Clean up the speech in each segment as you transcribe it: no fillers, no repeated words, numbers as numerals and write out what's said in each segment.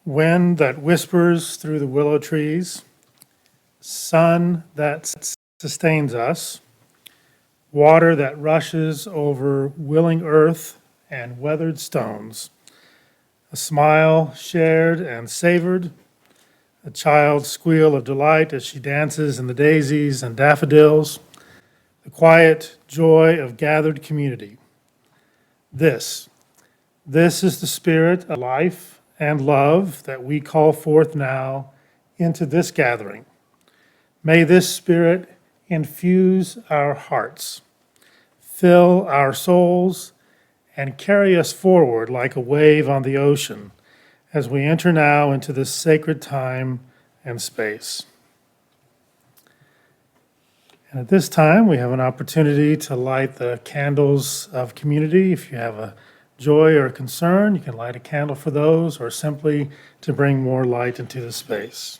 wind that whispers through the willow trees, sun that sustains us, water that rushes over willing earth and weathered stones, a smile shared and savored, a child's squeal of delight as she dances in the daisies and daffodils, the quiet joy of gathered community. This is the spirit of life and love that we call forth now into this gathering. May this spirit infuse our hearts, fill our souls, and carry us forward like a wave on the ocean as we enter now into this sacred time and space. And at this time, we have an opportunity to light the candles of community. If you have a joy or a concern, you can light a candle for those, or simply to bring more light into the space.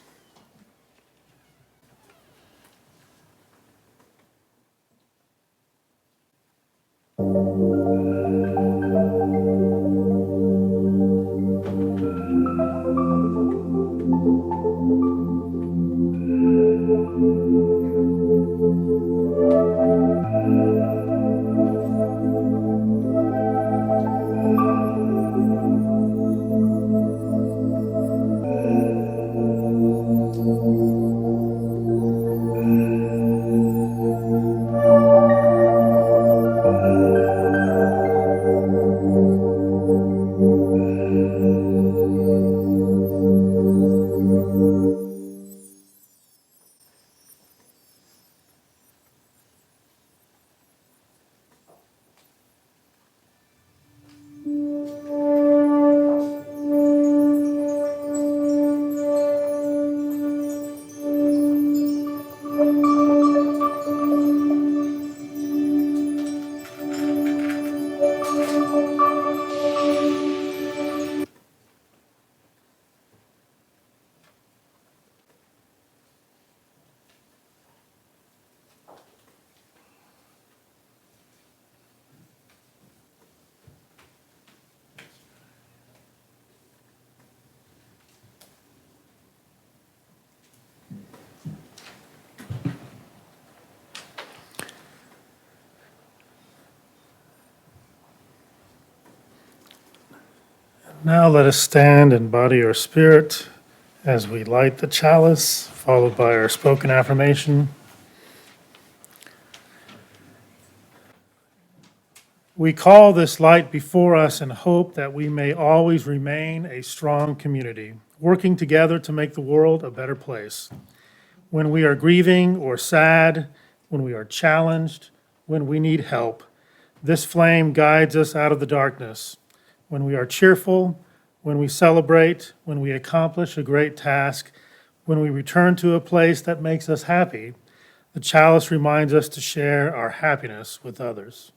Now let us stand in body or spirit as we light the chalice, followed by our spoken affirmation. We call this light before us in hope that we may always remain a strong community, working together to make the world a better place. When we are grieving or sad, when we are challenged, when we need help, this flame guides us out of the darkness. When we are cheerful, when we celebrate, when we accomplish a great task, when we return to a place that makes us happy, the chalice reminds us to share our happiness with others.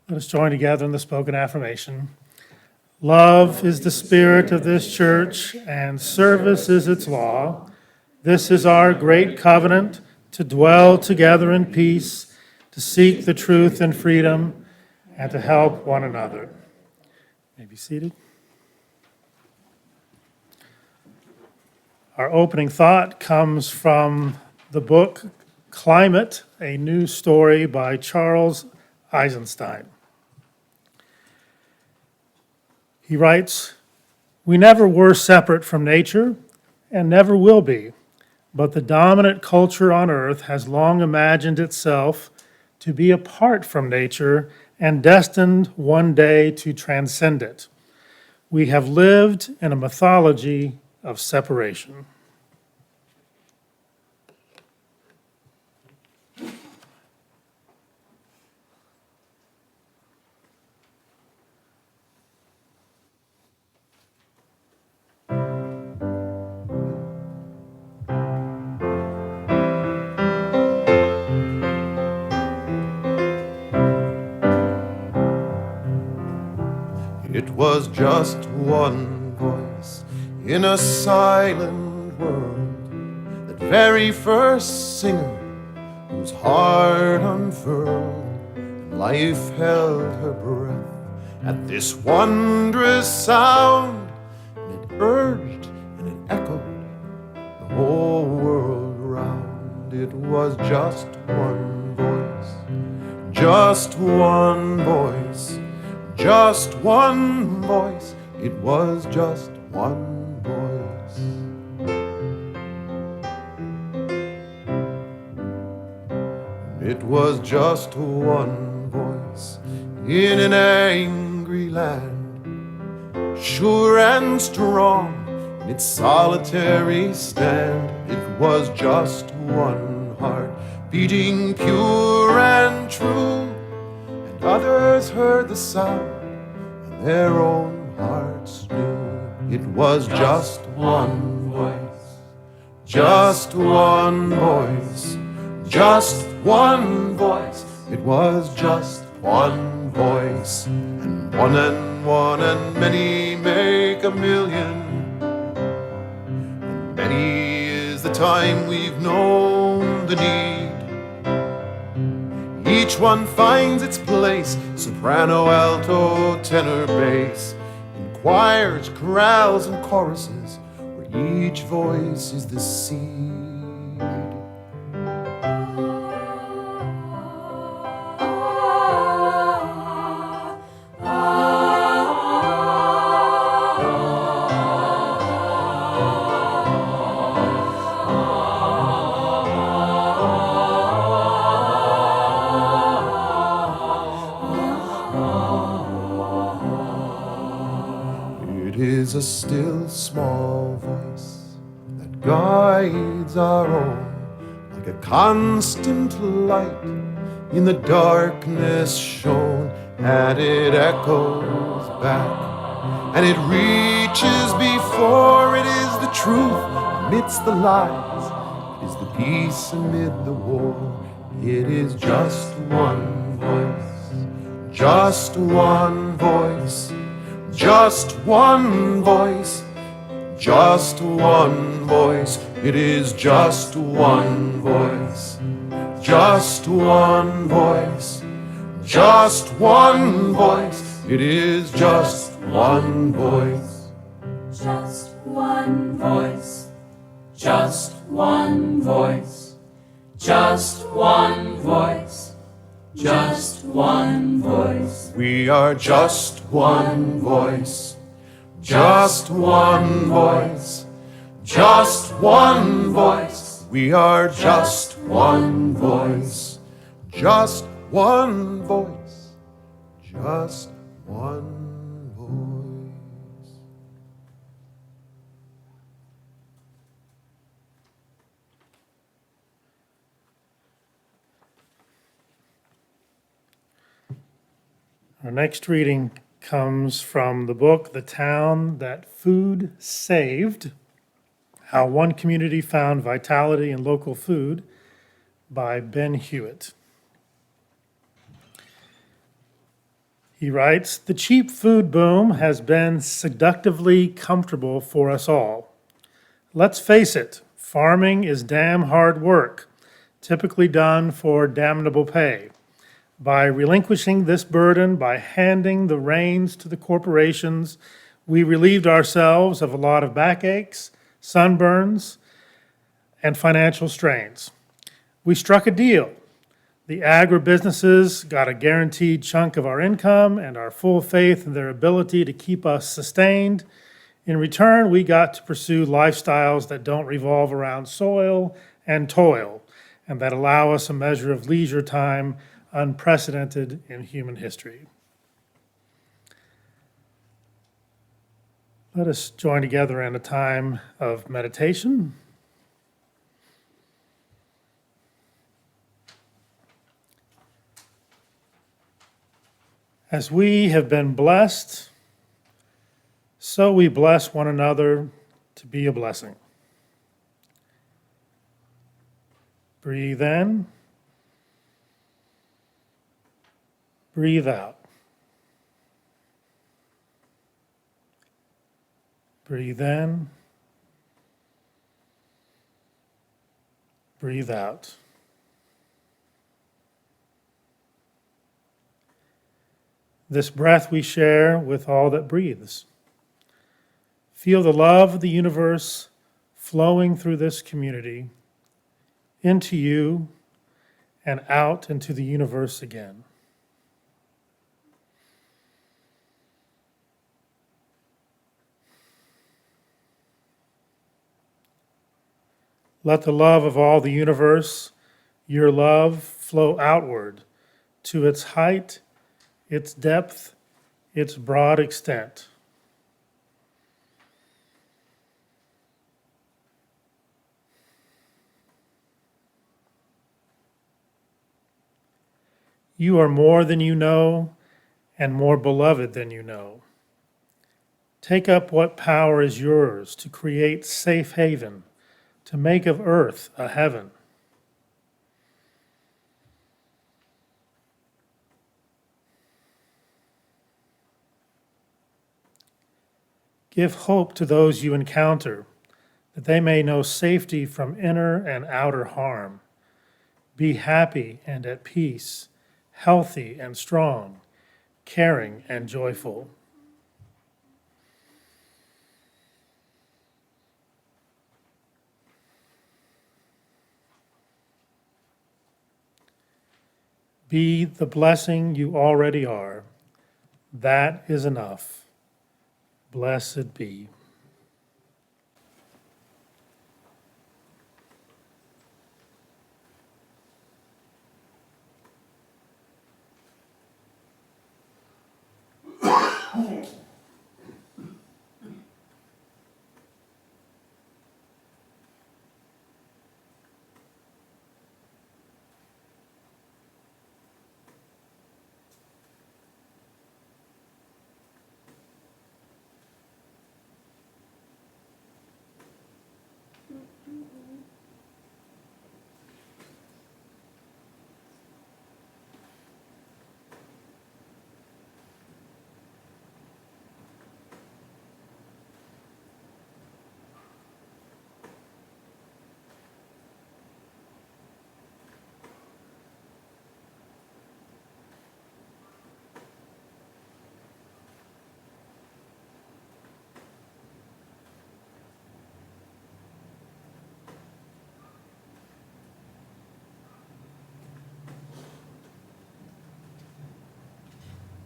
Let us join together in the spoken affirmation. Love is the spirit of this church, and service is its law. This is our great covenant to dwell together in peace, to seek the truth and freedom, and to help one another. You may be seated. Our opening thought comes from the book Climate, a New Story by Charles Eisenstein. He writes, "We never were separate from nature and never will be, but the dominant culture on earth has long imagined itself to be apart from nature and destined one day to transcend it. We have lived in a mythology of separation." It was just one voice in a silent world, that very first singer whose heart unfurled, and life held her breath at this wondrous sound, and it urged and it echoed the whole world round. It was just one voice, just one voice, just one voice. It was just one voice. It was just one voice in an angry land, sure and strong in its solitary stand. It was just one heart beating pure and true, and others heard the sound and their own hearts knew. It was just one voice, just one voice, just one voice. It was just one voice, and one and many make a million. And many is the time we've known the need. Each one finds its place, soprano, alto, tenor, bass, in choirs, chorales, and choruses, where each voice is the seed. It is a still small voice that guides our own, like a constant light in the darkness shown, and it echoes back, and it reaches before. It is the truth amidst the lies, it is the peace amid the war. It is just one voice, just one voice, just one voice, just one voice. It is just one voice, just one voice, just one voice. It is just one voice, just one voice, just one voice, just one voice, just one voice. We are just one voice, just one voice, just one voice. We are just one voice, just one voice, just one voice. Our next reading comes from the book, The Town That Food Saved, How One Community Found Vitality in Local Food by Ben Hewitt. He writes, "The cheap food boom has been seductively comfortable for us all. Let's face it, farming is damn hard work, typically done for damnable pay. By relinquishing this burden, by handing the reins to the corporations, we relieved ourselves of a lot of backaches, sunburns, and financial strains. We struck a deal. The agribusinesses got a guaranteed chunk of our income and our full faith in their ability to keep us sustained. In return, we got to pursue lifestyles that don't revolve around soil and toil, and that allow us a measure of leisure time unprecedented in human history." Let us join together in a time of meditation. As we have been blessed, so we bless one another to be a blessing. Breathe in. Breathe out. Breathe in. Breathe out. this breath we share with all that breathes. Feel the love of the universe flowing through this community, into you, and out into the universe again. Let the love of all the universe, your love, flow outward to its height, its depth, its broad extent. You are more than you know and more beloved than you know. Take up what power is yours to create safe haven, to make of earth a heaven. Give hope to those you encounter, that they may know safety from inner and outer harm. Be happy and at peace, healthy and strong, caring and joyful. Be the blessing you already are. That is enough. Blessed be.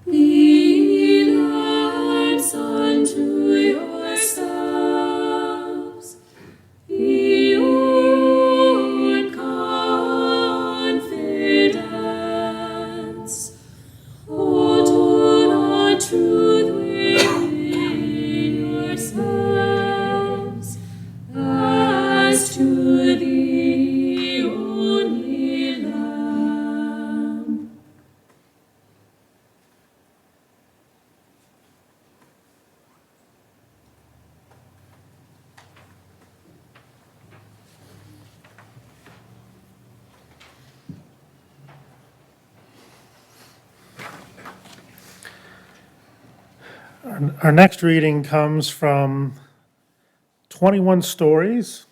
Be lords unto yourselves, be your own confidence. Hold to the truth within yourselves, as to the only Lamb. Our next reading comes from 21 Stories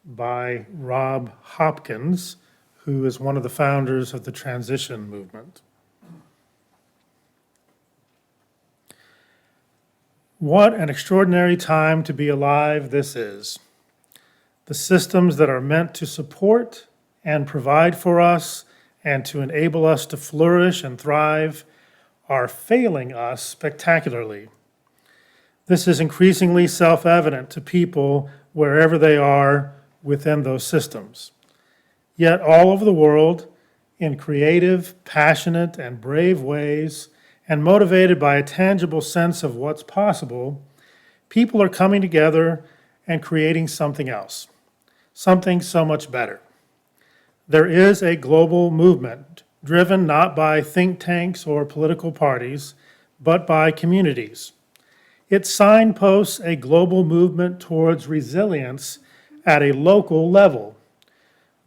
by Rob Hopkins, who is one of the founders of the transition movement. What an extraordinary time to be alive this is. The systems that are meant to support and provide for us and to enable us to flourish and thrive are failing us spectacularly. This is increasingly self-evident to people wherever they are within those systems. Yet all over the world, in creative, passionate, and brave ways, and motivated by a tangible sense of what's possible, people are coming together and creating something else, something so much better. There is a global movement driven not by think tanks or political parties, but by communities. It signposts a global movement towards resilience at a local level.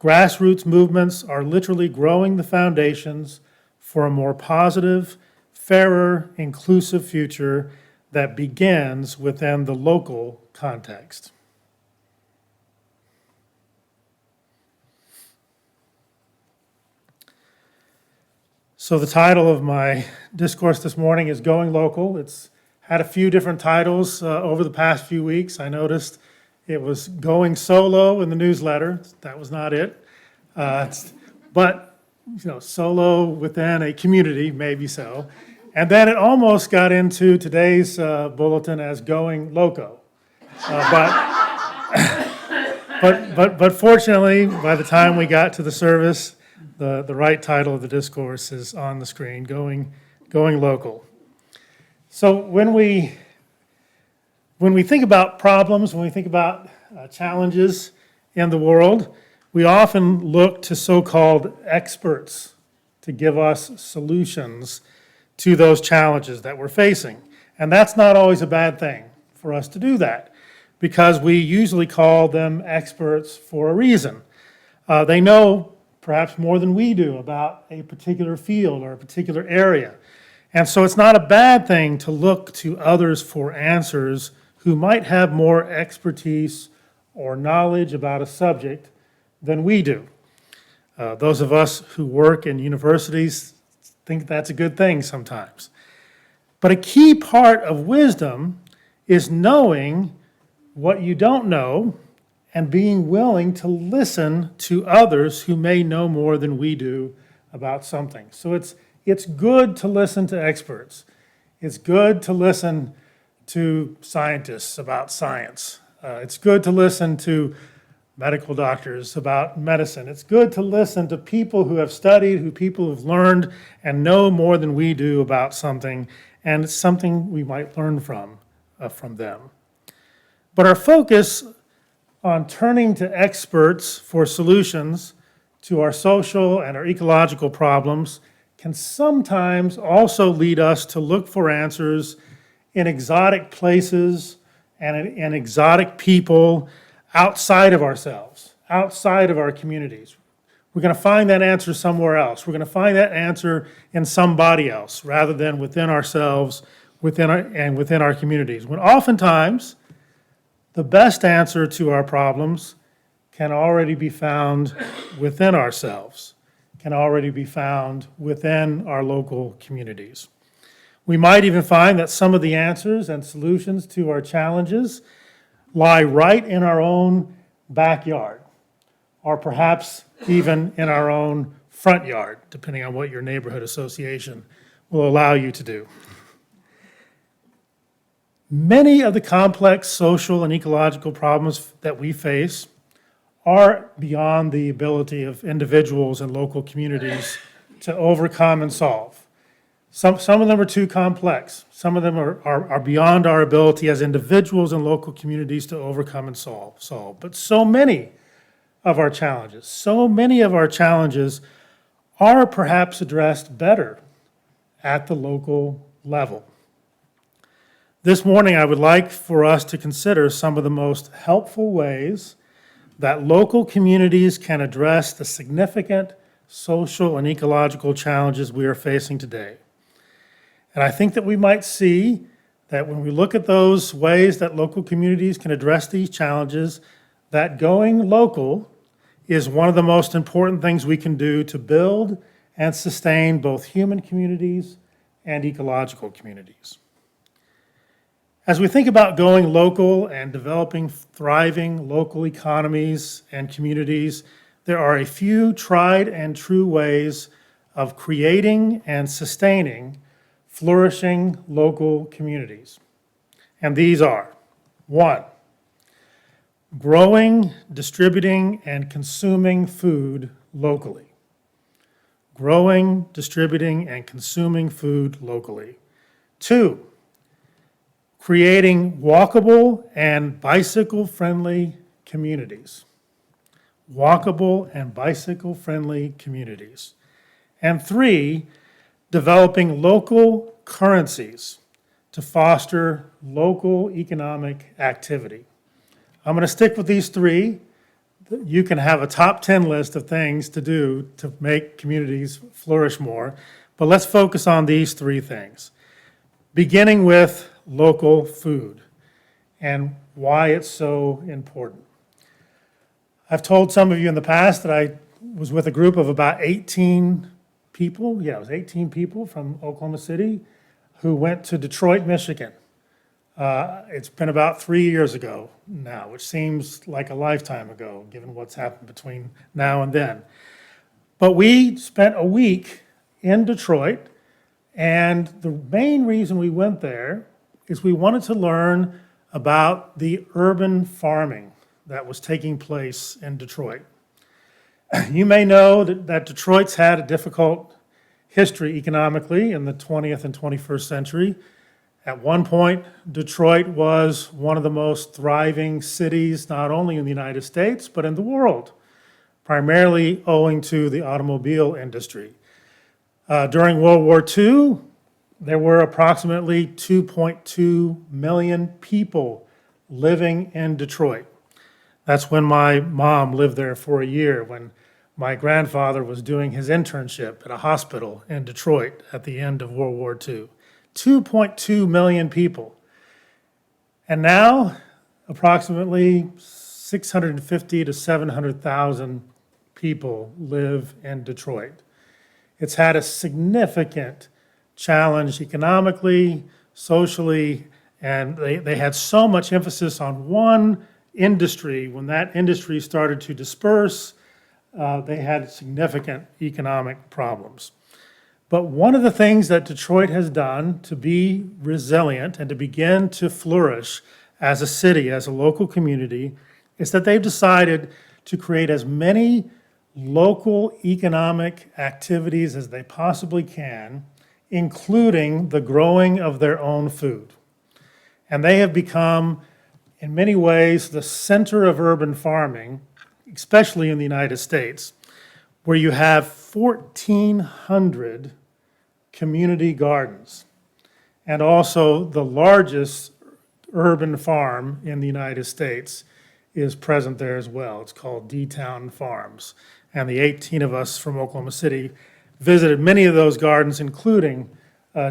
Grassroots movements are literally growing the foundations for a more positive, fairer, inclusive future that begins within the local context. So the title of my discourse this morning is Going Local. It's had a few different titles over the past few weeks. I noticed it was Going Solo in the newsletter. That was not it. But, solo within a community, maybe so. And then it almost got into today's bulletin as Going Loco. But fortunately, by the time we got to the service, the right title of the discourse is on the screen, Going Local. So when we think about problems, when we think about challenges in the world, we often look to so-called experts to give us solutions to those challenges that we're facing. And that's not always a bad thing for us to do that, because we usually call them experts for a reason. They know perhaps more than we do about a particular field or a particular area. And so it's not a bad thing to look to others for answers who might have more expertise or knowledge about a subject than we do. Those of us who work in universities think that's a good thing sometimes. But a key part of wisdom is knowing what you don't know and being willing to listen to others who may know more than we do about something. So it's good to listen to experts. It's good to listen to scientists about science. It's good to listen to medical doctors about medicine. It's good to listen to people who have studied, people who have learned and know more than we do about something, and it's something we might learn from them. But our focus on turning to experts for solutions to our social and our ecological problems can sometimes also lead us to look for answers in exotic places and in exotic people outside of ourselves, outside of our communities. We're going to find that answer somewhere else. We're going to find that answer in somebody else rather than within ourselves, within our communities. When oftentimes the best answer to our problems can already be found within ourselves, can already be found within our local communities. We might even find that some of the answers and solutions to our challenges lie right in our own backyard, or perhaps even in our own front yard, depending on what your neighborhood association will allow you to do. Many of the complex social and ecological problems that we face are beyond the ability of individuals and local communities to overcome and solve. Some of them are too complex. Some of them are beyond our ability as individuals and local communities to overcome and solve. But so many of our challenges are perhaps addressed better at the local level. This morning, I would like for us to consider some of the most helpful ways that local communities can address the significant social and ecological challenges we are facing today. And I think that we might see that when we look at those ways that local communities can address these challenges, that going local is one of the most important things we can do to build and sustain both human communities and ecological communities. As we think about going local and developing thriving local economies and communities, there are a few tried and true ways of creating and sustaining flourishing local communities. And these are: 1, growing, distributing, and consuming food locally. Growing, distributing, and consuming food locally. 2, creating walkable and bicycle-friendly communities. Walkable and bicycle-friendly communities. And 3, developing local currencies to foster local economic activity. I'm going to stick with these 3. You can have a top 10 list of things to do to make communities flourish more, but let's focus on these 3 things. Beginning with local food and why it's so important. I've told some of you in the past that I was with a group of about 18 people, yeah, it was 18 people from Oklahoma City who went to Detroit, Michigan. It's been about 3 years ago now, which seems like a lifetime ago, given what's happened between now and then. But we spent a week in Detroit, and the main reason we went there is we wanted to learn about the urban farming that was taking place in Detroit. You may know that Detroit's had a difficult history economically in the 20th and 21st century. At one point, Detroit was one of the most thriving cities, not only in the United States, but in the world, primarily owing to the automobile industry. During World War II, there were approximately 2.2 million people living in Detroit. That's when my mom lived there for a year, when my grandfather was doing his internship at a hospital in Detroit at the end of World War II. 2.2 million people. And now, approximately 650 to 700,000 people live in Detroit. It's had a significant challenge economically, socially, and they had so much emphasis on one industry. When that industry started to disperse, they had significant economic problems. But one of the things that Detroit has done to be resilient and to begin to flourish as a city, as a local community, is that they've decided to create as many local economic activities as they possibly can, including the growing of their own food. And they have become, in many ways, the center of urban farming, especially in the United States, where you have 1,400 community gardens, and also the largest urban farm in the United States is present there as well. It's called D-Town Farms. And the 18 of us from Oklahoma City visited many of those gardens, including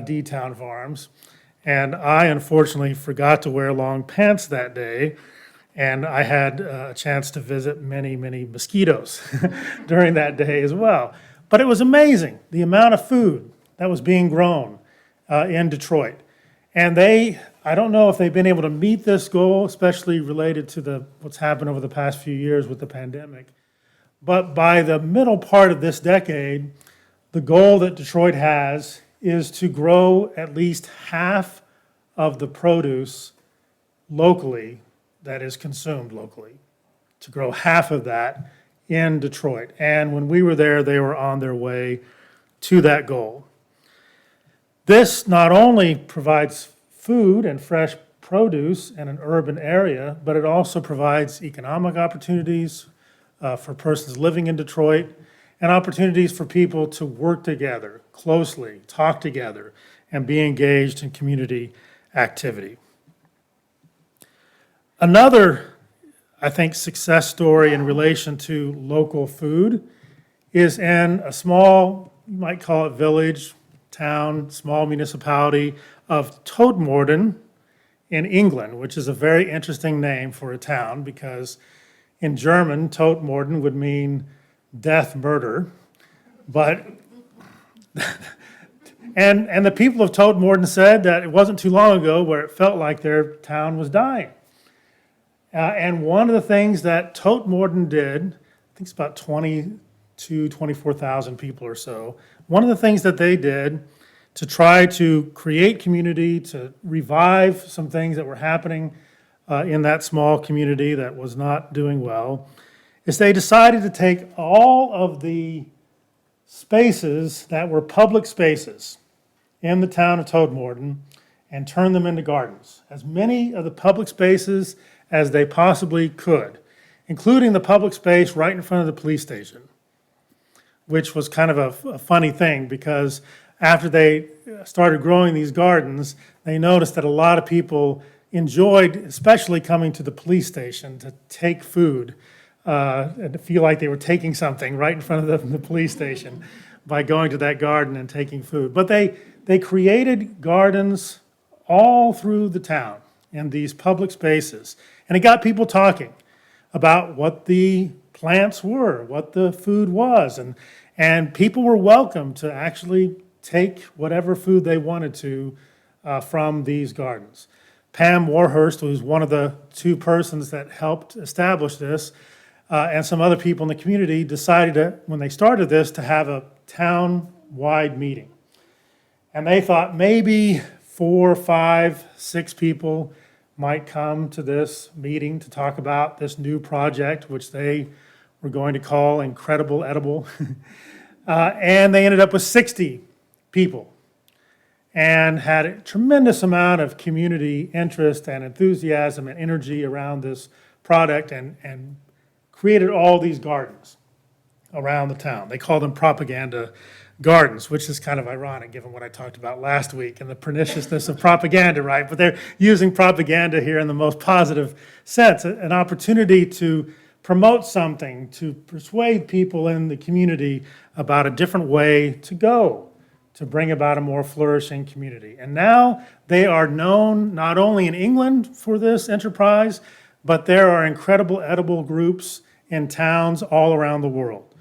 D-Town Farms. And I unfortunately forgot to wear long pants that day, and I had a chance to visit many, many mosquitoes during that day as well. But it was amazing, the amount of food that was being grown in Detroit. And I don't know if they've been able to meet this goal, especially related to what's happened over the past few years with the pandemic. But by the middle part of this decade, the goal that Detroit has is to grow at least half of the produce locally that is consumed locally, to grow half of that in Detroit. And when we were there, they were on their way to that goal. This not only provides food and fresh produce in an urban area, but it also provides economic opportunities for persons living in Detroit and opportunities for people to work together closely, talk together, and be engaged in community activity. Another, I think, success story in relation to local food is in a small, you might call it village, town, small municipality of Todmorden in England, which is a very interesting name for a town because in German, Todmorden would mean death, murder. But, and the people of Todmorden said that it wasn't too long ago where it felt like their town was dying. And one of the things that Todmorden did, I think it's about 24,000 people or so, one of the things that they did to try to create community, to revive some things that were happening in that small community that was not doing well, is they decided to take all of the spaces that were public spaces in the town of Todmorden and turn them into gardens. As many of the public spaces as they possibly could, including the public space right in front of the police station, which was kind of a funny thing because after they started growing these gardens, they noticed that a lot of people enjoyed, especially coming to the police station to take food and to feel like they were taking something right in front of the police station by going to that garden and taking food. But they created gardens all through the town in these public spaces. And it got people talking about what the plants were, what the food was. And people were welcome to actually take whatever food they wanted to from these gardens. Pam Warhurst, who's one of the two persons that helped establish this, and some other people in the community decided to, when they started this, to have a town-wide meeting. And they thought maybe 4, 5, 6 people might come to this meeting to talk about this new project, which they were going to call Incredible Edible. And they ended up with 60 people and had a tremendous amount of community interest and enthusiasm and energy around this product, and created all these gardens around the town. They call them propaganda gardens, which is kind of ironic given what I talked about last week and the perniciousness of propaganda, right? But they're using propaganda here in the most positive sense, an opportunity to promote something, to persuade people in the community about a different way to go, to bring about a more flourishing community. And now they are known not only in England for this enterprise, but there are incredible edible groups in towns all around the world.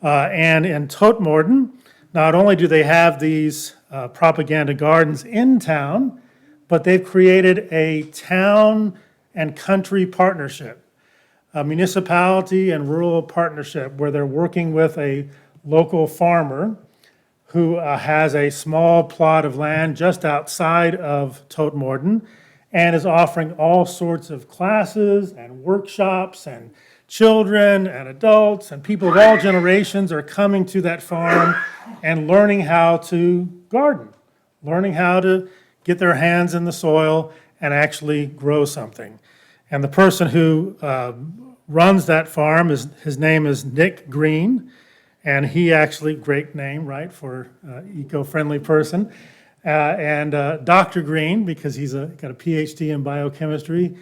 And in Totmorden, not only do they have these propaganda gardens in town, but they've created a town and country partnership, a municipality and rural partnership where they're working with a local farmer who has a small plot of land just outside of Totmorden and is offering all sorts of classes and workshops, and children and adults and people of all generations are coming to that farm and learning how to garden, learning how to get their hands in the soil and actually grow something. And the person who runs that farm, his name is Nick Green, and he actually, great name, right, for eco-friendly person. And Dr. Green, because he's got a PhD in biochemistry,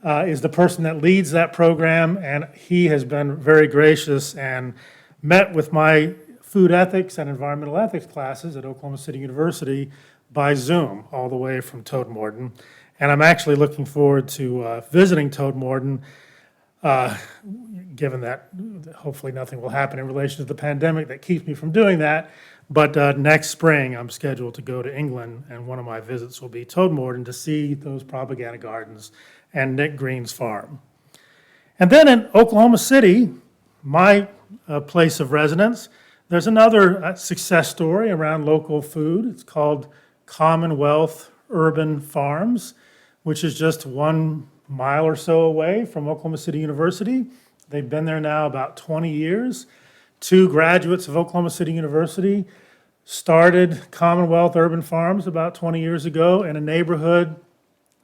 is the person that leads that program, and he has been very gracious and met with my food ethics and environmental ethics classes at Oklahoma City University by Zoom, all the way from Totmorden. And I'm actually looking forward to visiting Totmorden, given that hopefully nothing will happen in relation to the pandemic that keeps me from doing that. But next spring, I'm scheduled to go to England, and one of my visits will be Totmorden to see those propaganda gardens and Nick Green's farm. And then in Oklahoma City, my place of residence, there's another success story around local food. It's called Commonwealth Urban Farms, which is just 1 mile or so away from Oklahoma City University. They've been there now about 20 years. 2 graduates of Oklahoma City University started Commonwealth Urban Farms about 20 years ago in a neighborhood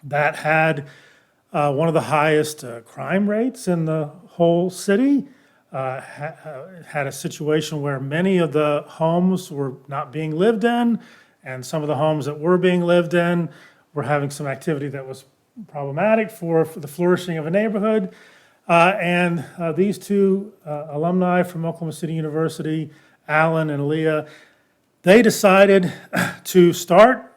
that had one of the highest crime rates in the whole city. Had a situation where many of the homes were not being lived in, and some of the homes that were being lived in were having some activity that was problematic for the flourishing of a neighborhood. And these 2 alumni from Oklahoma City University, Alan and Aaliyah, they decided to start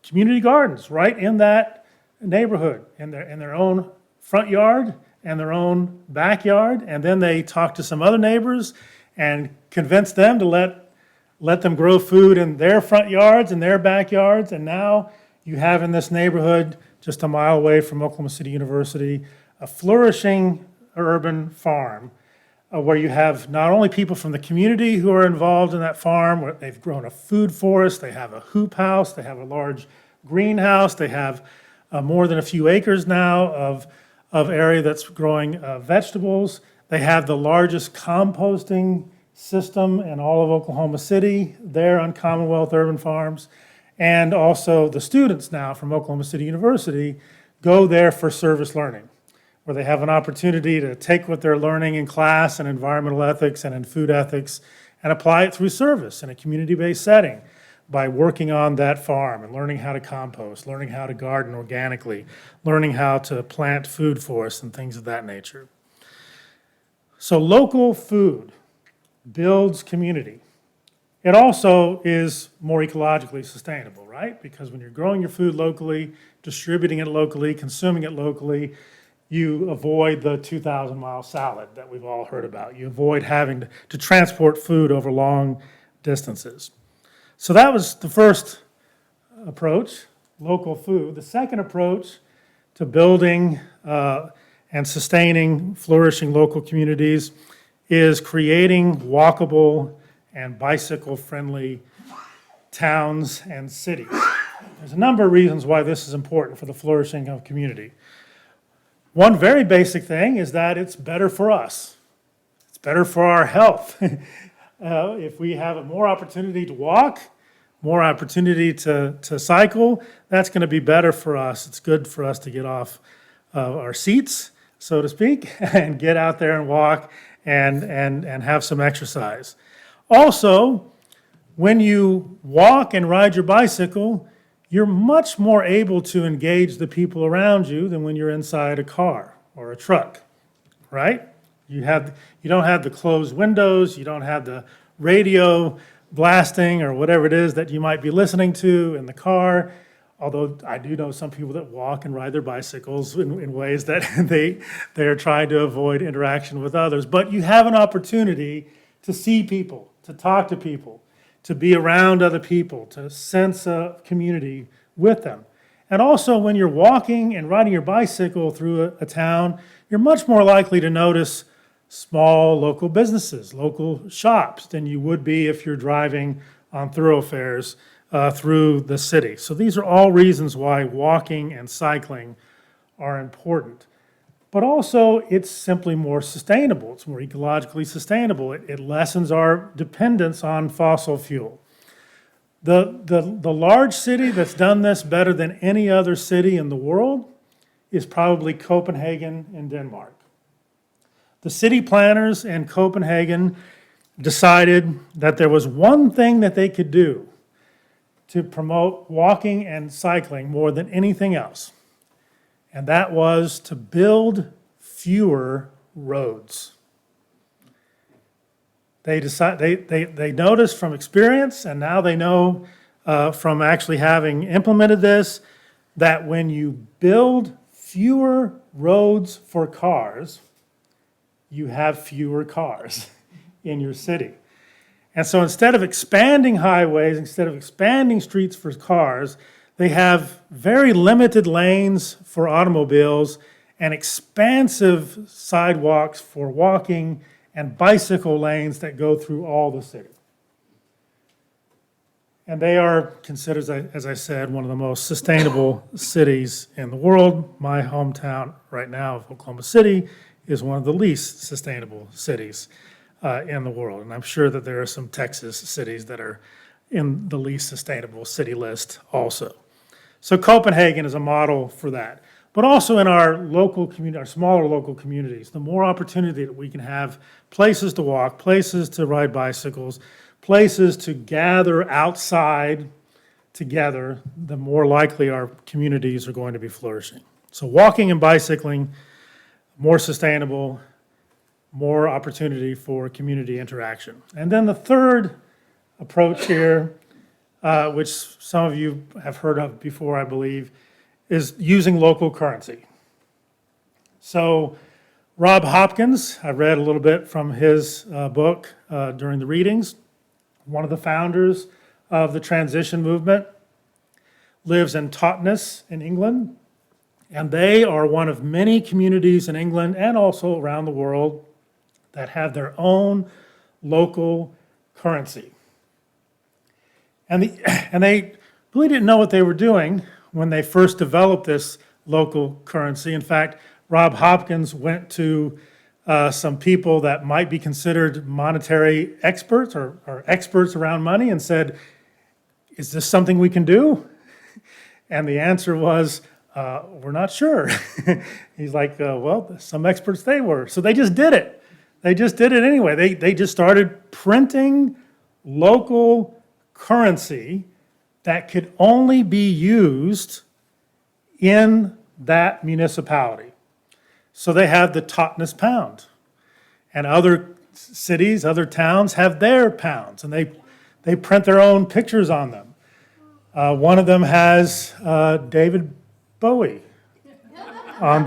community gardens right in that neighborhood, in their own front yard and their own backyard. And then they talked to some other neighbors and convinced them to let them grow food in their front yards and their backyards. And now you have in this neighborhood, just a mile away from Oklahoma City University, a flourishing urban farm where you have not only people from the community who are involved in that farm, where they've grown a food forest, they have a hoop house, they have a large greenhouse, they have more than a few acres now of area that's growing vegetables. They have the largest composting system in all of Oklahoma City there on Commonwealth Urban Farms. And also the students now from Oklahoma City University go there for service learning, where they have an opportunity to take what they're learning in class in environmental ethics and in food ethics and apply it through service in a community-based setting by working on that farm and learning how to compost, learning how to garden organically, learning how to plant food forests and things of that nature. So local food builds community. It also is more ecologically sustainable, right? Because when you're growing your food locally, distributing it locally, consuming it locally, you avoid the 2,000-mile salad that we've all heard about. You avoid having to transport food over long distances. So that was the first approach, local food. The second approach to building and sustaining flourishing local communities is creating walkable and bicycle-friendly towns and cities. There's a number of reasons why this is important for the flourishing of community. One very basic thing is that it's better for us. It's better for our health. If we have more opportunity to walk, more opportunity to cycle, that's going to be better for us. It's good for us to get off our seats, so to speak, and get out there and walk and have some exercise. Also, when you walk and ride your bicycle, you're much more able to engage the people around you than when you're inside a car or a truck, right? You don't have the closed windows, you don't have the radio blasting or whatever it is that you might be listening to in the car. Although I do know some people that walk and ride their bicycles in ways that they are trying to avoid interaction with others. But you have an opportunity to see people, to talk to people, to be around other people, to sense a community with them. And also when you're walking and riding your bicycle through a town, you're much more likely to notice small local businesses, local shops than you would be if you're driving on thoroughfares through the city. So these are all reasons why walking and cycling are important. But also, it's simply more sustainable. It's more ecologically sustainable. It lessens our dependence on fossil fuel. The large city that's done this better than any other city in the world is probably Copenhagen in Denmark. The city planners in Copenhagen decided that there was one thing that they could do to promote walking and cycling more than anything else, and that was to build fewer roads. They noticed from experience, and now they know from actually having implemented this, that when you build fewer roads for cars, you have fewer cars in your city. And so instead of expanding highways, instead of expanding streets for cars, they have very limited lanes for automobiles and expansive sidewalks for walking and bicycle lanes that go through all the city. And they are considered, as I said, one of the most sustainable cities in the world. My hometown right now of Oklahoma City is one of the least sustainable cities in the world. And I'm sure that there are some Texas cities that are in the least sustainable city list also. So Copenhagen is a model for that. But also in our local community, our smaller local communities, the more opportunity that we can have places to walk, places to ride bicycles, places to gather outside together, the more likely our communities are going to be flourishing. So walking and bicycling, more sustainable, more opportunity for community interaction. And then the third approach here, which some of you have heard of before, I believe, is using local currency. So Rob Hopkins, I read a little bit from his book during the readings, one of the founders of the transition movement, lives in Totnes in England, and they are one of many communities in England and also around the world that have their own local currency. And they really didn't know what they were doing when they first developed this local currency. In fact, Rob Hopkins went to some people that might be considered monetary experts or experts around money and said, "Is this something we can do?" And the answer was, "We're not sure." He's like, "Well, some experts they were." So they just did it. They just did it anyway. They just started printing local currency that could only be used in that municipality. So they have the Totnes pound, and other cities, other towns have their pounds, and they print their own pictures on them. One of them has David Bowie on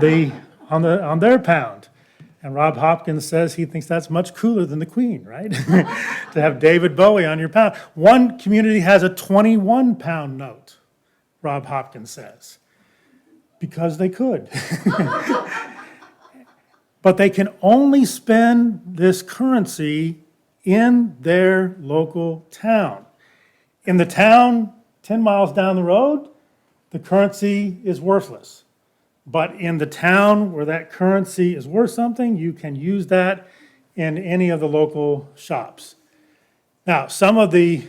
on their pound. And Rob Hopkins says he thinks that's much cooler than the Queen, right? To have David Bowie on your pound. One community has a 21-pound note, Rob Hopkins says, because they could. But they can only spend this currency in their local town. In the town 10 miles down the road, the currency is worthless. But in the town where that currency is worth something, you can use that in any of the local shops. Now, some of the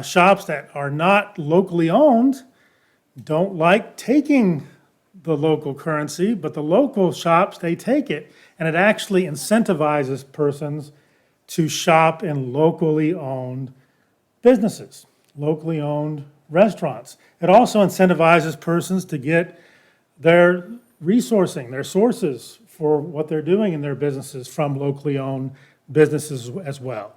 shops that are not locally owned don't like taking the local currency, but the local shops, they take it, and it actually incentivizes persons to shop in locally owned businesses, locally owned restaurants. It also incentivizes persons to get their resourcing, their sources for what they're doing in their businesses from locally owned businesses as well.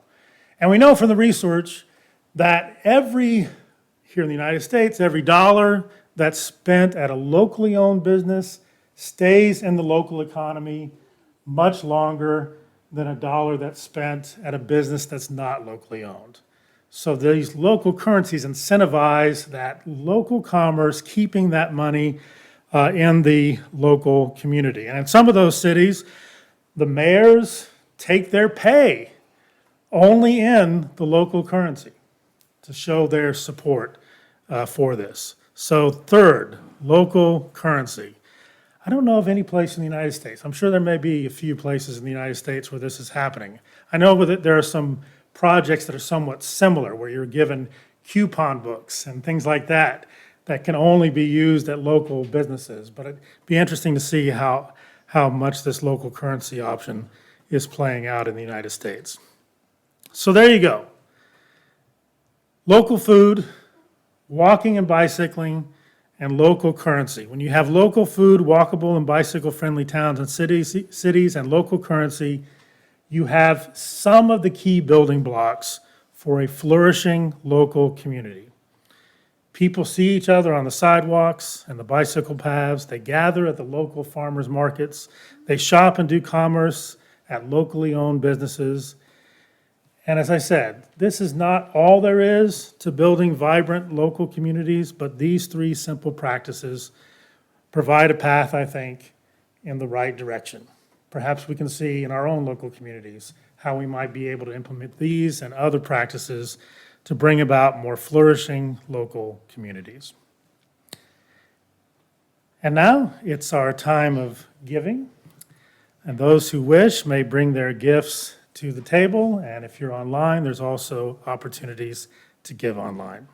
And we know from the research that here in the United States, every dollar that's spent at a locally owned business stays in the local economy much longer than a dollar that's spent at a business that's not locally owned. So these local currencies incentivize that local commerce, keeping that money in the local community. And in some of those cities, the mayors take their pay only in the local currency to show their support for this. So third, local currency. I don't know of any place in the United States. I'm sure there may be a few places in the United States where this is happening. I know that there are some projects that are somewhat similar where you're given coupon books and things like that that can only be used at local businesses. But it'd be interesting to see how much this local currency option is playing out in the United States. So there you go. Local food, walking and bicycling, and local currency. When you have local food, walkable and bicycle-friendly towns and cities and local currency, you have some of the key building blocks for a flourishing local community. People see each other on the sidewalks and the bicycle paths. They gather at the local farmers markets. They shop and do commerce at locally owned businesses. And as I said, this is not all there is to building vibrant local communities, but these three simple practices provide a path, I think, in the right direction. Perhaps we can see in our own local communities how we might be able to implement these and other practices to bring about more flourishing local communities. And now it's our time of giving, and those who wish may bring their gifts to the table, and if you're online, there's also opportunities to give online.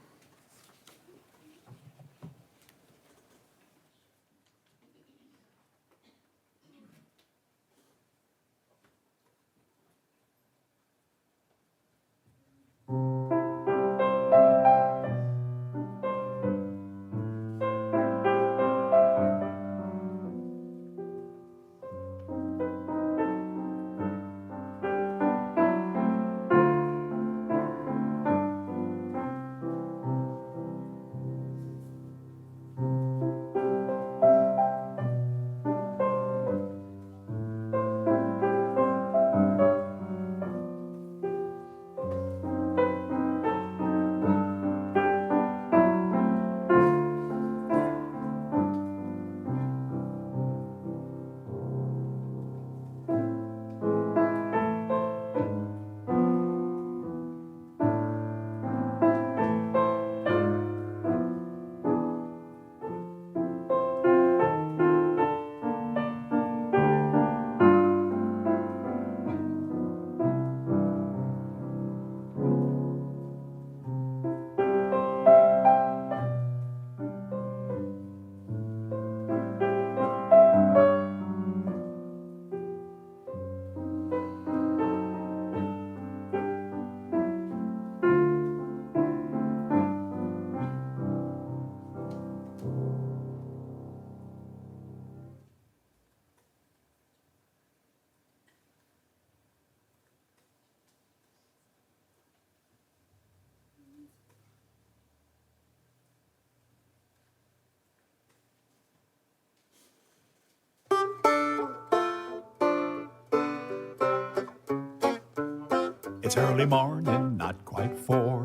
It's early morning, not quite 4.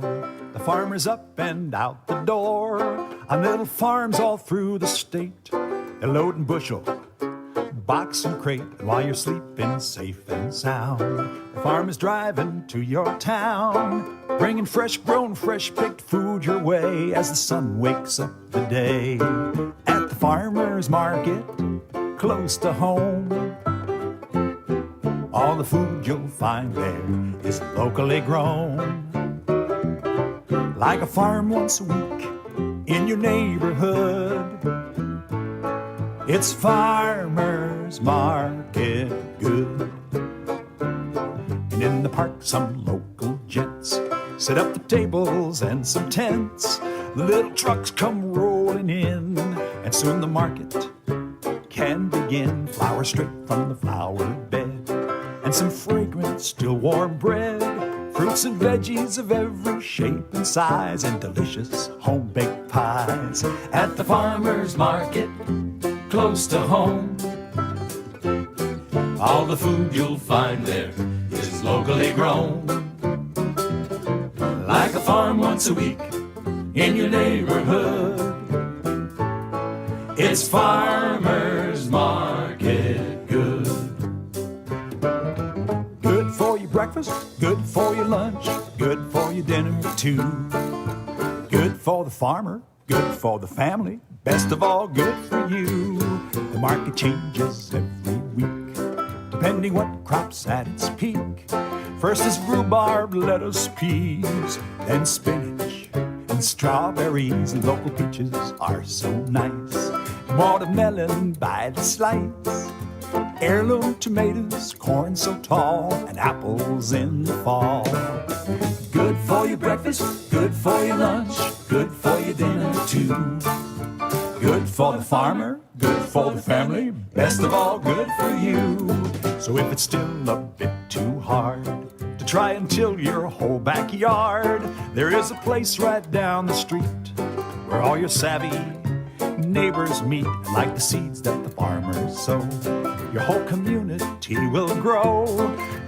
The farmer's up and out the door. On little farms all through the state, they're loading bushel, box and crate. And while you're sleeping safe and sound, the farmer's driving to your town, bringing fresh-grown, fresh-picked food your way as the sun wakes up the day. At the farmer's market, close to home, all the food you'll find there is locally grown. Like a farm once a week in your neighborhood, it's farmer's market good. And in the park some local gents set up the tables and some tents. The little trucks come rolling in, and soon the market can begin. Flowers straight from the flower bed, and some fragrant, still warm bread, fruits and veggies of every shape and size, and delicious home-baked pies. At the farmer's market, close to home, all the food you'll find there is locally grown. Like a farm once a week in your neighborhood, it's farmer's market good. Good for your breakfast, good for your lunch, good for your dinner too. Good for the farmer, good for the family, best of all, good for you. The market changes every week, depending what crop's at its peak. First is rhubarb, lettuce, peas, then spinach and strawberries. Local peaches are so nice, watermelon by the slice, heirloom tomatoes, corn so tall, and apples in the fall. Good for your breakfast, good for your lunch, good for your dinner too. Good for the farmer, good for the family, best of all, good for you. So if it's still a bit too hard to try and till your whole backyard, there is a place right down the street where all your savvy neighbors meet. And like the seeds that the farmers sow, your whole community will grow.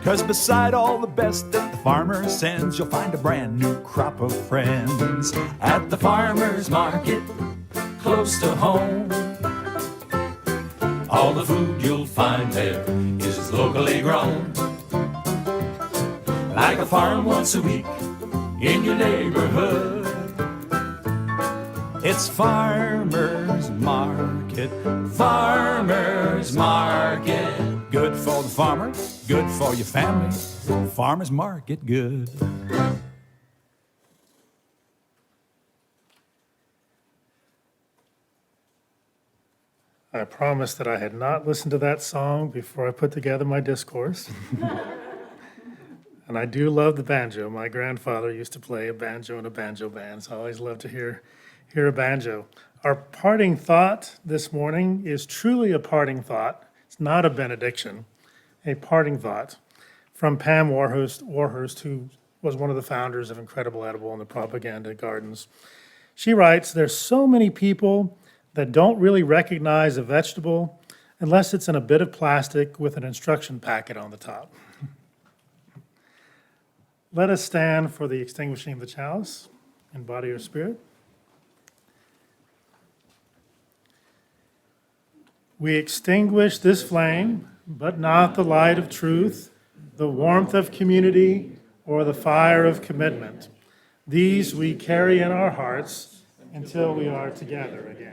'Cause beside all the best that the farmer sends, you'll find a brand new crop of friends. At the farmer's market, close to home, all the food you'll find there is locally grown. Like a farm once a week in your neighborhood, it's farmer's market, farmer's market. Good for the farmer, good for your family, farmer's market good. I promised that I had not listened to that song before I put together my discourse. And I do love the banjo. My grandfather used to play a banjo in a banjo band, so I always love to hear a banjo. Our parting thought this morning is truly a parting thought. It's not a benediction, a parting thought from Pam Warhurst, who was one of the founders of Incredible Edible and the Propaganda Gardens. She writes, "There's so many people that don't really recognize a vegetable unless it's in a bit of plastic with an instruction packet on the top." Let us stand for the extinguishing of the chalice in body or spirit. We extinguish this flame, but not the light of truth, the warmth of community, or the fire of commitment. These we carry in our hearts until we are together again.